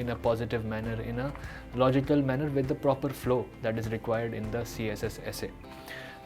in a positive manner, in a logical manner with the proper flow that is required in the CSS essay.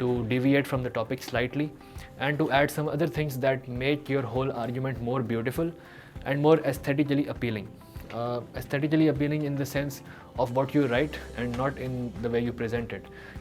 to deviate from the topic slightly and to add some other things that make your whole argument more beautiful and more aesthetically appealing. Aesthetically appealing in the sense of what you write and not in the way you present it.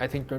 I think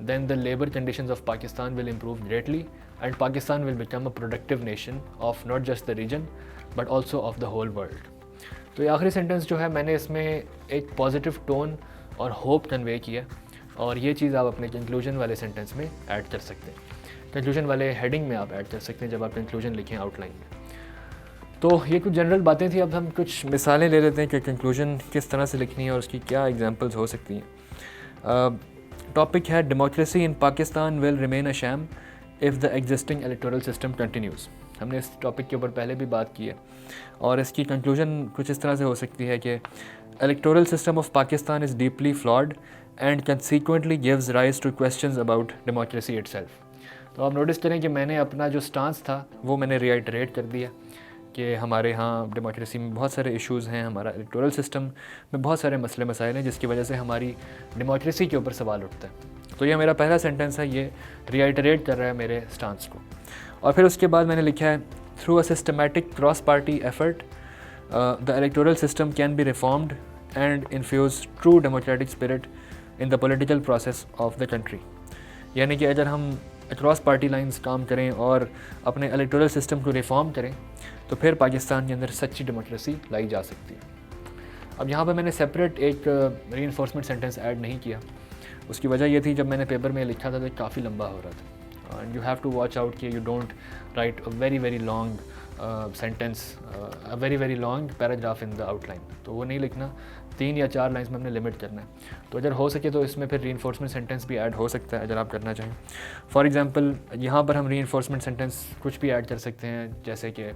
then the labor conditions of Pakistan will improve greatly and Pakistan will become a productive nation of not just the region but also of the whole world. تو یہ آخری sentence جو ہے میں نے اس میں ایک positive tone اور ہوپ کنوے کیا, اور یہ چیز آپ اپنے کنکلوژن والے سینٹنس میں ایڈ کر سکتے ہیں, کنکلوژن والے ہیڈنگ میں آپ ایڈ کر سکتے ہیں جب آپ کنکلوژن لکھیں آؤٹ لائن میں. تو یہ کچھ جنرل باتیں تھیں. اب ہم کچھ مثالیں لے لیتے ہیں کہ کنکلوژن کس طرح سے لکھنی ہے اور اس کی کیا ایگزامپلز ہو سکتی ہیں. ٹاپک ہے democracy in Pakistan will remain a sham if the existing electoral system continues. ہم نے اس ٹاپک کے اوپر پہلے بھی بات کی ہے, اور اس کی کنکلوژن کچھ اس طرح سے ہو سکتی ہے کہ electoral system of Pakistan is deeply flawed and consequently gives rise to questions about democracy itself. تو آپ نوٹس کریں کہ میں نے اپنا جو سٹانس تھا وہ میں نے ریائٹریٹ کر دیا کہ ہمارے ہاں ڈیموکریسی میں بہت سارے ایشوز ہیں, ہمارا الیکٹورل سسٹم میں بہت سارے مسئلے مسائل ہیں جس کی وجہ سے ہماری ڈیموکریسی کے اوپر سوال اٹھتا ہے. تو یہ میرا پہلا سینٹنس ہے, یہ ریائٹریٹ کر رہا ہے میرے سٹانس کو. اور پھر اس کے بعد میں نے لکھا ہے through a systematic cross party effort the electoral system can be reformed and infuse true democratic spirit in the political process of the country. یعنی کہ اگر ہم اکراس پارٹی لائنز کام کریں اور اپنے الیکٹورل سسٹم کو ریفارم کریں تو پھر پاکستان کے اندر سچی ڈیموکریسی لائی جا سکتی ہے. اب یہاں پہ میں نے سپریٹ ایک ری انفورسمنٹ سینٹنس ایڈ نہیں کیا. اس کی وجہ یہ تھی جب میں نے پیپر میں لکھا تھا تو کافی لمبا ہو رہا تھا, and you have to watch out کہ you don't write a very very long sentence, a very very long paragraph in the outline. تو وہ نہیں لکھنا, 3 یا 4 لائنس میں ہم نے لمٹ کرنا ہے. تو اگر ہو سکے تو اس میں پھر ری انفورسمنٹ سینٹنس بھی ایڈ ہو سکتا ہے اگر آپ کرنا چاہیں. فار ایگزامپل یہاں پر ہم ری انفورسمنٹ سینٹنس کچھ بھی ایڈ کر سکتے ہیں, جیسے کہ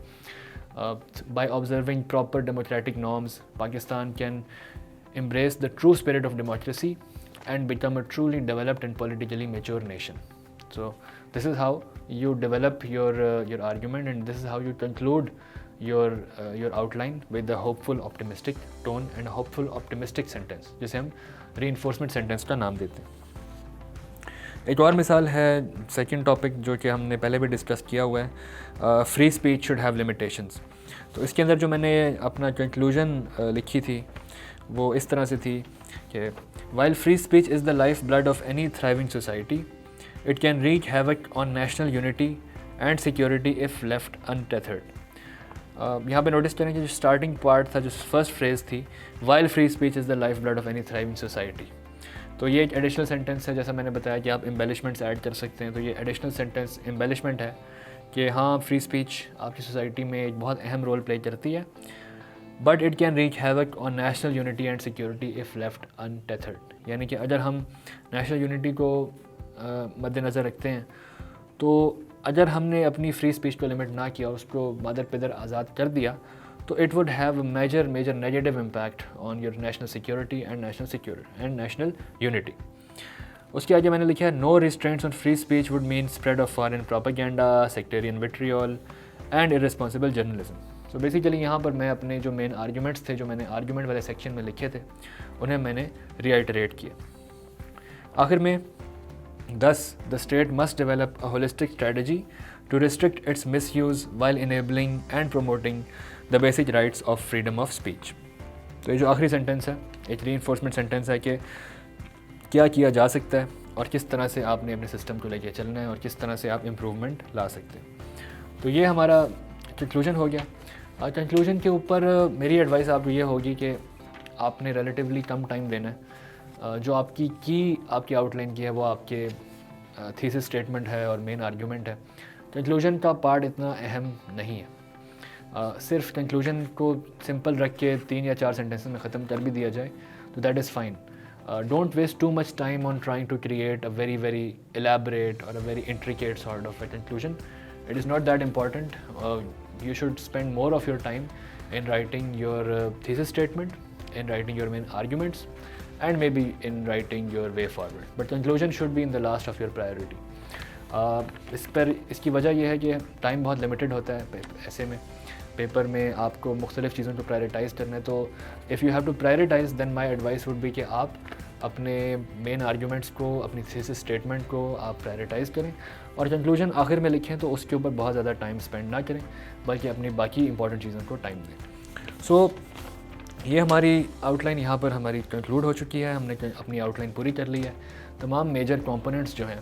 by observing proper democratic norms Pakistan can embrace the true spirit of democracy and become a truly developed and politically mature nation. So this is how you develop your argument, and this is how you conclude your outline with a hopeful optimistic tone and a hopeful optimistic sentence, جسے ہم reinforcement sentence کا نام دیتے ہیں. ایک اور مثال ہے سیکنڈ ٹاپک جو کہ ہم نے پہلے بھی ڈسکس کیا ہوا ہے, free speech should have limitations. تو اس کے اندر جو میں نے اپنا کنکلوژن لکھی تھی وہ اس طرح سے تھی کہ while free speech is the life blood of any thriving society, it can wreak havoc on national unity and security if left untethered. یہاں پہ نوٹس کریں کہ جو اسٹارٹنگ پارٹ تھا, جو فرسٹ فریز تھی, while free speech is the life blood of any thriving society, تو یہ ایک ایڈیشنل سینٹنس ہے. جیسا میں نے بتایا کہ آپ امبیلشمنٹس ایڈ کر سکتے ہیں, تو یہ ایڈیشنل سینٹنس امبیلشمنٹ ہے کہ ہاں فری اسپیچ آپ کی سوسائٹی میں ایک بہت اہم رول پلے کرتی ہے, but it can wreak havoc on national unity and security if left untethered. یعنی کہ اگر ہم نیشنل یونٹی کو مد نظر رکھتے ہیں تو اگر ہم نے اپنی فری اسپیچ کو لمٹ نہ کیا, اس کو مادر پدر آزاد کر دیا, تو it would have major negative impact on your national security and national unity. اس کے آگے میں نے لکھا ہے no restraints on free speech would mean spread of foreign propaganda, sectarian vitriol and irresponsible journalism. تو بیسیکلی یہاں پر میں اپنے جو مین آرگیومنٹس تھے, جو میں نے آرگیومنٹ والے سیکشن میں لکھے تھے, انہیں میں نے ریائٹریٹ کیا. آخر میں thus the state must develop a holistic strategy to restrict its misuse while enabling and promoting the basic rights of freedom of speech. تو یہ جو آخری سینٹنس ہے ایک ری انفورسمنٹ سینٹنس ہے کہ کیا کیا جا سکتا ہے اور کس طرح سے آپ نے اپنے سسٹم کو لے کے چلنا ہے اور کس طرح سے آپ امپروومنٹ لا سکتے ہیں. تو یہ ہمارا کنکلوژن ہو گیا. کنکلوژن کے اوپر میری ایڈوائس آپ کو یہ ہوگی کہ آپ نے ریلیٹیولی کم ٹائم دینا ہے. جو آپ کی آؤٹ لائن کی ہے وہ آپ کے تھیسس اسٹیٹمنٹ ہے اور مین آرگیومنٹ ہے. کنکلوژن کا پارٹ اتنا اہم نہیں ہے. صرف کنکلوژن کو سمپل رکھ کے 3 یا 4 سینٹنسز میں ختم کر بھی دیا جائے تو that is fine. Don't waste too much time on trying to create a very very elaborate or a very intricate sort of a conclusion. It is not that important. You should spend more of your time in writing your thesis statement, in writing your main arguments, and maybe in writing your way forward. But conclusion should be in the last of your priority. اس کی وجہ یہ ہے کہ time بہت limited ہوتا ہے. ایسے میں پیپر میں آپ کو مختلف چیزوں کو پرائرٹائز کرنا ہے, تو if you have to prioritize then my advice would be کہ آپ اپنے مین آرگیومنٹس کو, اپنی تھیسس اسٹیٹمنٹ کو آپ پرائرٹائز کریں اور کنکلوژن آخر میں لکھیں تو اس کے اوپر بہت زیادہ ٹائم اسپینڈ نہ کریں بلکہ اپنی باقی امپورٹنٹ چیزوں کو ٹائم دیں. سو یہ ہماری آؤٹ لائن یہاں پر ہماری کنکلوڈ ہو چکی ہے. ہم نے اپنی آؤٹ لائن پوری کر لی ہے. تمام میجر کمپوننٹس جو ہیں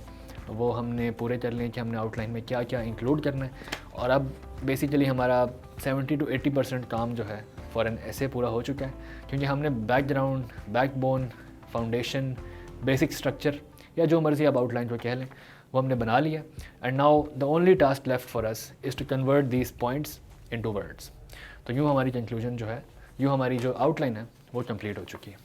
وہ ہم نے پورے کر لیں کہ ہم نے آؤٹ لائن میں کیا کیا انکلوڈ کرنا ہے. اور اب بیسیکلی ہمارا 70 to 80% کام جو ہے فار این ایسے پورا ہو چکا ہے, کیونکہ ہم نے back ground, back bone, foundation, basic structure یا جو مرضی آپ آؤٹ لائن کو کہہ لیں وہ ہم نے بنا لیا. And now the only task left for us is to convert these points into words. تو یوں ہماری کنکلوژن جو ہے, یوں ہماری جو آؤٹ لائن ہے وہ کمپلیٹ ہو چکی ہے.